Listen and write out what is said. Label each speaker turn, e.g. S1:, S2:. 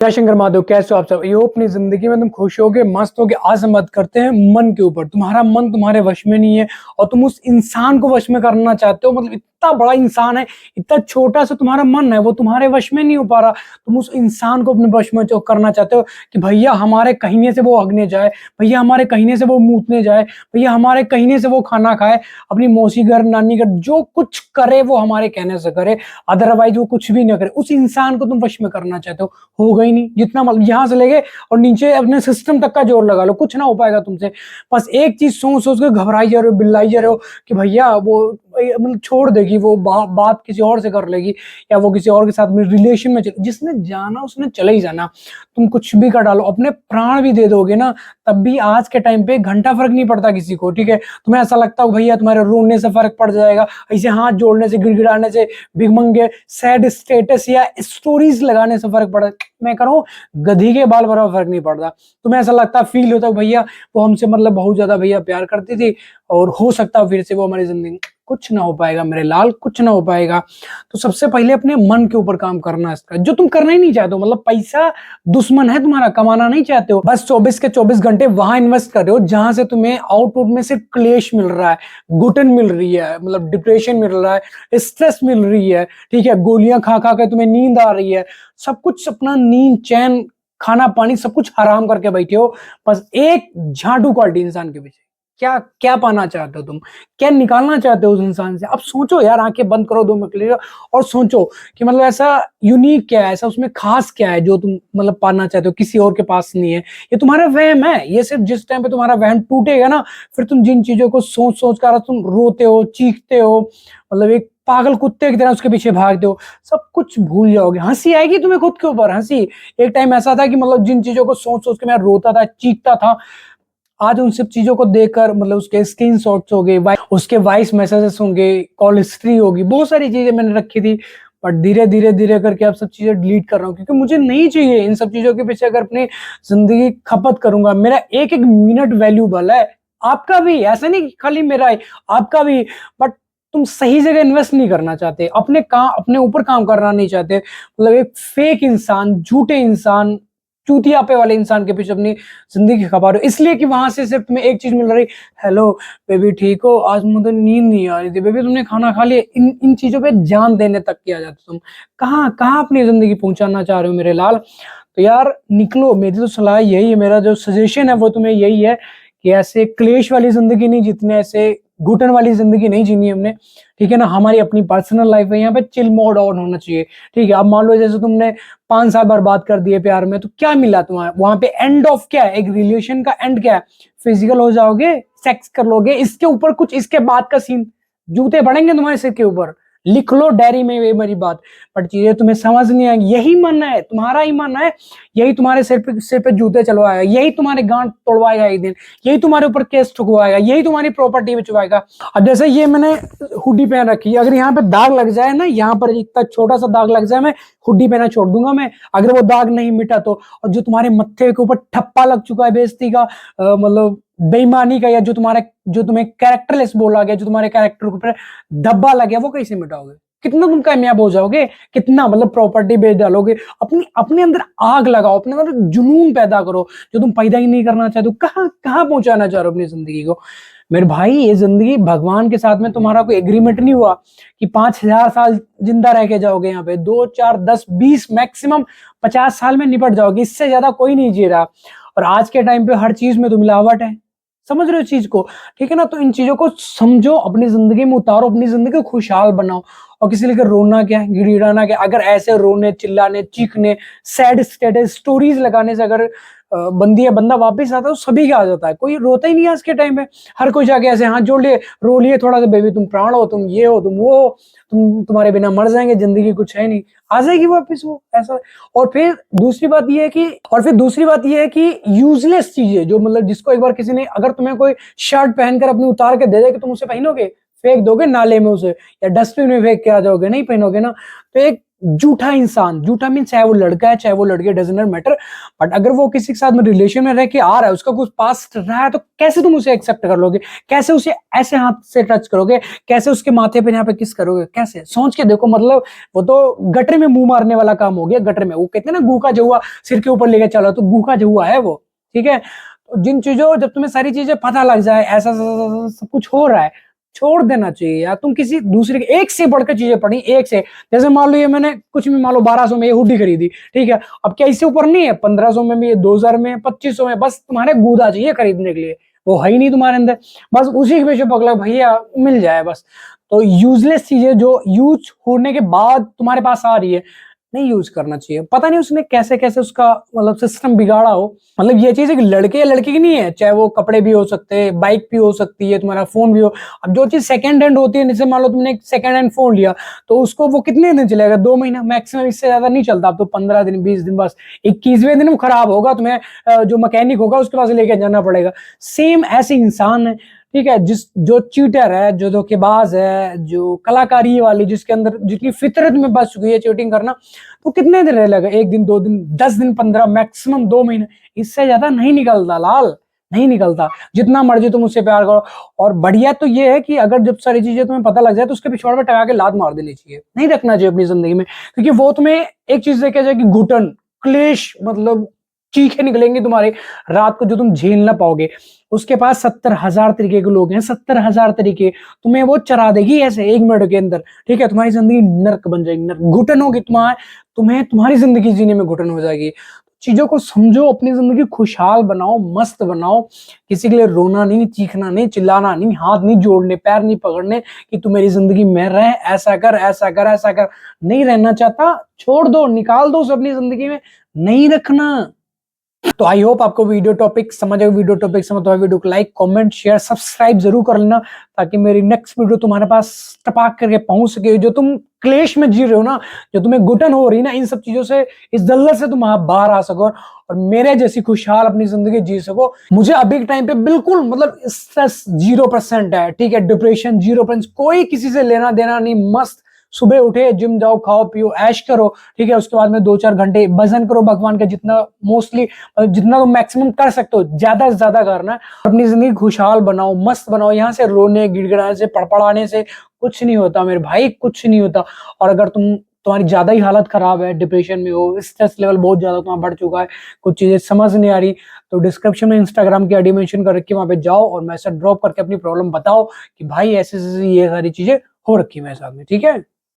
S1: जय शंकर महादेव। कैसे हो आप सब? ये हो अपनी जिंदगी में तुम खुश होगे, मस्त होगे। आज हम बात करते हैं मन के ऊपर। तुम्हारा मन तुम्हारे वश में नहीं है और तुम उस इंसान को वश में करना चाहते हो। मतलब इतना बड़ा इंसान है, इतना छोटा सा तुम्हारा मन है, वो तुम्हारे वश में नहीं हो पा रहा। तुम उस इंसान को अपने वश में करना चाहते हो कि भैया हमारे कहने से वो हगने जाए, भैया हमारे कहने से वो मूतने जाए, भैया हमारे कहने से वो खाना खाए, अपनी मौसी घर नानी घर जो कुछ करे वो हमारे कहने से करे, अदरवाइज वो कुछ भी ना करे। उस इंसान को तुम वश में करना चाहते हो गई नहीं। जितना मतलब यहाँ से लेके और नीचे अपने सिस्टम तक का जोर लगा लो, कुछ ना हो पाएगा तुमसे। बस एक चीज सोच सोच के घबराई जा रहे हो, बिल्लाई जा रहे हो कि भैया वो मतलब छोड़ देगी, वो बात किसी और से कर लेगी, या वो किसी और के साथ में रिलेशन में जिसने जाना उसने चले ही जाना। तुम कुछ भी कर डालो, अपने प्राण भी दे दोगे ना, तब भी आज के टाइम पे घंटा फर्क नहीं पड़ता किसी को। ठीक है, तुम्हें ऐसा लगता हो भैया तुम्हारे रोने से फर्क पड़ जाएगा, ऐसे हाथ जोड़ने से, गिड़गिड़ाने से, भिखमंगे सैड स्टेटस या स्टोरीज लगाने से फर्क पड़ा। मैं करूँ गधी के बाल बराबर फर्क नहीं पड़ता। तुम्हें ऐसा लगता फील होता भैया वो हमसे मतलब बहुत ज्यादा भैया प्यार करती थी और हो सकता फिर से वो हमारी जिंदगी। कुछ ना हो पाएगा मेरे लाल, कुछ ना हो पाएगा। तो सबसे पहले अपने मन के ऊपर काम करना इसका, जो तुम करना ही नहीं चाहते हो। मतलब पैसा दुश्मन है तुम्हारा, कमाना नहीं चाहते हो, बस 24 के 24 घंटे वहां इन्वेस्ट कर रहे हो जहां से तुम्हें आउटपुट में सिर्फ क्लेश मिल रहा है, घुटन मिल रही है, मतलब डिप्रेशन मिल रहा है, स्ट्रेस मिल रही है। ठीक है, गोलियां खा खा के तुम्हें नींद आ रही है, सब कुछ अपना नींद चैन खाना पानी सब कुछ हराम करके बैठे हो, बस एक झाड़ू क्वालिटी इंसान के पीछे। क्या क्या पाना चाहते हो तुम, क्या निकालना चाहते हो उस इंसान से? अब सोचो यार, आंखें बंद करो 2 मिनट के लिए और सोचो कि मतलब ऐसा यूनिक क्या है, ऐसा उसमें खास क्या है जो तुम मतलब पाना चाहते हो, किसी और के पास नहीं है। ये तुम्हारा वहम है। ये सिर्फ जिस टाइम पे तुम्हारा वहम टूटेगा ना, फिर तुम जिन चीजों को सोच सोच कर तुम रोते हो, चीखते हो, मतलब एक पागल कुत्ते की तरह उसके पीछे भागते हो, सब कुछ भूल जाओगे। हंसी आएगी तुम्हें खुद के ऊपर, हंसी। एक टाइम ऐसा था कि मतलब जिन चीजों को सोच सोच के मैं रोता था, चीखता था, आज उन सब चीजों को देखकर मतलब उसके स्क्रीनशॉट्स हो गए, उसके वॉइस मैसेजेस होंगे, कॉल हिस्ट्री होगी, बहुत सारी चीजें मैंने रखी थी। बट धीरे धीरे धीरे करके अब सब चीजें डिलीट कर रहा हूँ, क्योंकि मुझे नहीं चाहिए इन सब चीजों के पीछे। अगर अपनी जिंदगी खपत करूंगा, मेरा एक एक मिनट वैल्यूबल है, आपका भी। ऐसा नहीं कि खाली मेरा है, आपका भी। बट तुम सही जगह इन्वेस्ट नहीं करना चाहते, अपने काम अपने ऊपर काम करना नहीं चाहते। मतलब एक फेक इंसान, झूठे इंसान, चूतिया पे वाले इंसान के पीछे अपनी जिंदगी खपा रहे हो, इसलिए कि वहां से सिर्फ तुम्हें एक चीज मिल रही, हेलो बेबी ठीक हो, आज मुझे नींद नहीं आ रही थी, बेबी तुमने खाना खा लिया। इन इन चीजों पे जान देने तक किया जाता। तुम कहाँ कहाँ अपनी जिंदगी पहुंचाना चाह रहे हो मेरे लाल? तो यार निकलो। मेरी तो सलाह यही है, मेरा जो सजेशन है वो तुम्हें यही है कि ऐसे क्लेश वाली जिंदगी नहीं जीतने, ऐसे घुटन वाली जिंदगी नहीं जीनी हमने। ठीक है ना, हमारी अपनी पर्सनल लाइफ है, यहाँ पे चिल मोड ऑन होना चाहिए। ठीक है, अब मान लो जैसे तुमने 5 साल बर्बाद कर दिए प्यार में, तो क्या मिला तुम्हारा वहां पे? एंड ऑफ क्या है? एक रिलेशन का एंड क्या है? फिजिकल हो जाओगे, सेक्स कर लोगे, इसके ऊपर कुछ इसके बाद का सीन, जूते पड़ेंगे तुम्हारे सिर के ऊपर। लिख लो डायरी में ये मेरी बात। बट चीजें तुम्हें समझ नहीं आएंगी। यही मन है तुम्हारा, ही मन है, यही तुम्हारे सिर पे जूते चलवाएगा, यही तुम्हारे गांठ तोड़वाएगा एक दिन, यही तुम्हारे ऊपर केस ठुकवाएगा, यही तुम्हारी प्रॉपर्टी बेचवाएगा। अब जैसे ये मैंने हुडी पहन रखी है, अगर यहाँ पे दाग लग जाए ना, यहाँ पर इतना छोटा सा दाग लग जाए, मैं हुडी पहना छोड़ दूंगा मैं, अगर वो दाग नहीं मिटा तो। और जो तुम्हारे मत्थे के ऊपर ठप्पा लग चुका है बेइज्जती का, मतलब बेईमानी का, या जो तुम्हें कैरेक्टरलेस बोला गया, जो तुम्हारे कैरेक्टर के ऊपर धब्बा लग गया, वो कैसे मिटाओगे? कितना तुम कामयाब हो जाओगे, कितना मतलब प्रॉपर्टी बेच डालोगे। अपने अंदर आग लगाओ, अपने अंदर जुनून पैदा करो जो तुम पैदा ही नहीं करना चाहते हो। कहाँ कहाँ पहुंचाना चाह रहे हो अपनी जिंदगी को मेरे भाई? ये जिंदगी भगवान के साथ में तुम्हारा कोई एग्रीमेंट नहीं हुआ कि 5,000 साल जिंदा रह के जाओगे। यहाँ पे 2 4 10 20 मैक्सिमम 50 साल में निपट जाओगे, इससे ज्यादा कोई नहीं जी रहा। और आज के टाइम पे हर चीज में तो मिलावट है, समझ रहे हो चीज को? ठीक है ना, तो इन चीजों को समझो, अपनी जिंदगी में उतारो, अपनी जिंदगी को खुशहाल बनाओ। और किसी लेकर रोना क्या है, गिड़गिड़ाना क्या? अगर ऐसे रोने, चिल्लाने, चीखने, सैड स्टेटस स्टोरीज लगाने से अगर बंदा वापस आता है, तो सभी का आ जाता है। कोई रोता ही नहीं आज के टाइम में। हर कोई जाके ऐसे हाथ जोड़ लिए, रो लिए थोड़ा सा, बेबी तुम प्राण हो, तुम ये हो, तुम वो हो, तुम्हारे बिना मर जाएंगे, जिंदगी कुछ है नहीं। आ जाएगी वापस वो ऐसा। और फिर दूसरी बात ये है कि यूजलेस चीजें जो मतलब जिसको एक बार किसी ने, अगर तुम्हें कोई शर्ट पहनकर अपनी उतार के दे दे कि तुम उसे पहनोगे, फेंक दोगे नाले में उसे, या डस्टबिन में फेंक के आ जाओगे? नहीं पहनोगे ना। तो एक झूठा इंसान, झूठा मीन चाहे वो लड़का है चाहे वो लड़की, डजंट मैटर, बट अगर वो किसी के साथ में रिलेशन में रह के आ रहा है, उसका कुछ पास्ट रहा है, तो कैसे तुम उसे एक्सेप्ट कर लोगे? कैसे उसे ऐसे हाथ से टच करोगे? कैसे उसके माथे पे यहाँ पे किस करोगे? कैसे? सोच के देखो, मतलब वो तो गटर में मुंह मारने वाला काम हो गया। गटर में वो कहते हैं ना, गूका जहुआ सिर के ऊपर लेके चला, तो गूका जहुआ है वो, ठीक है। तो जिन चीजों, जब तुम्हें सारी चीजें पता लग जाए ऐसा सब कुछ हो रहा है, छोड़ देना चाहिए यार। तुम किसी दूसरे के एक से बढ़कर चीजें पढ़ी, एक से, जैसे मान लो ये मैंने कुछ भी, मान लो 1200 में ये हुडी खरीदी, ठीक है, अब क्या इससे ऊपर नहीं है? 1500 में भी है, 2000 में, 2500 में, बस तुम्हारे गूदा चाहिए खरीदने के लिए, वो है ही नहीं तुम्हारे अंदर, बस उसी के पीछे पकड़ा भैया मिल जाए बस। तो यूजलेस चीजें जो यूज होने के बाद तुम्हारे पास आ रही है, नहीं यूज करना चाहिए। पता नहीं उसने कैसे कैसे उसका मतलब सिस्टम बिगाड़ा हो। मतलब ये चीज एक लड़के या लड़की की नहीं है, चाहे वो कपड़े भी हो सकते हैं, बाइक भी हो सकती है, तुम्हारा फोन भी हो। अब जो चीज सेकंड हैंड होती है, जैसे मान लो तुमने एक सेकंड हैंड फोन लिया, तो उसको वो कितने दिन चलेगा? 2 महीना मैक्सिमम, इससे ज्यादा नहीं चलता। अब तो 15 दिन 20 दिन, बस 21वें दिन वो खराब होगा, तुम्हें जो मैकेनिक होगा उसके पास लेके जाना पड़ेगा। सेम ऐसे इंसान है, ठीक है, जो चीटर है, जो धोखेबाज है, जो कलाकारी वाली, जिसके अंदर जितनी फितरत में बस चुकी है चीटिंग करना, तो कितने दिन रह लगा? 1 दिन 2 दिन 10 दिन 15, मैक्सिमम 2 महीने, इससे ज्यादा नहीं निकलता लाल, नहीं निकलता। जितना मर्जी तुम उससे प्यार करो। और बढ़िया तो ये है कि अगर जब सारी चीजें तुम्हें पता लग जाए, तो उसके पिछवाड़ में टका के लात मार देनी चाहिए, नहीं रखना चाहिए अपनी जिंदगी में। क्योंकि वो तुम्हें एक चीज देखा जाए कि घुटन, क्लेश, मतलब चीखें निकलेंगी तुम्हारी रात को, जो तुम झेल ना पाओगे। उसके पास 70,000 तरीके के लोग हैं, 70,000 तरीके, तुम्हें वो चरा देगी ऐसे 1 मिनट के अंदर, ठीक है। तुम्हारी जिंदगी नर्क बन जाएगी, नर्क, घुटन होगी तुम्हें तुम्हारी जिंदगी जीने में घुटन हो जाएगी। चीजों को समझो, अपनी जिंदगी खुशहाल बनाओ, मस्त बनाओ। किसी के लिए रोना नहीं, चीखना नहीं, चिल्लाना नहीं, हाथ नहीं जोड़ने, पैर नहीं पकड़ने कि तू मेरी जिंदगी में रह, ऐसा कर, ऐसा कर, ऐसा कर। नहीं रहना चाहता, छोड़ दो, निकाल दो उसे अपनी जिंदगी में, नहीं रखना। तो आई होप आपको वीडियो टॉपिक समझ आए। वीडियो टॉपिक समझ तो वीडियो को लाइक, कमेंट, शेयर, सब्सक्राइब जरूर कर लेना, ताकि मेरी नेक्स्ट वीडियो तुम्हारे पास टपाक करके पहुंच सके। जो तुम क्लेश में जी रहे हो ना, जो तुम्हें घुटन हो रही ना, इन सब चीजों से, इस दलदल से तुम बाहर आ सको और मेरे जैसी खुशहाल अपनी जिंदगी जी सको। मुझे अभी के टाइम पे बिल्कुल मतलब स्ट्रेस 0% है, ठीक है, डिप्रेशन 0%, कोई किसी से लेना देना नहीं। मस्त सुबह उठे, जिम जाओ, खाओ पियो, ऐश करो, ठीक है। उसके बाद में 2-4 घंटे भजन करो भगवान का, जितना मोस्टली, जितना तो मैक्सिमम कर सकते हो, ज्यादा से ज्यादा करना है। अपनी जिंदगी खुशहाल बनाओ, मस्त बनाओ। यहाँ से रोने, गिड़गिड़ाने से, पड़पड़ाने से कुछ नहीं होता मेरे भाई, कुछ नहीं होता। और अगर तुम्हारी ज्यादा ही हालत खराब है, डिप्रेशन में हो, स्ट्रेस लेवल बहुत ज्यादा तुम्हारा बढ़ चुका है, कुछ चीजें समझ नहीं आ रही, तो डिस्क्रिप्शन में इंस्टाग्राम की आईडी मेंशन कर रखी है, वहां पे जाओ और मैसेज ड्रॉप करके अपनी प्रॉब्लम बताओ कि भाई ऐसे ऐसे ये सारी चीजें हो रखी है मेरे साथ में, ठीक है।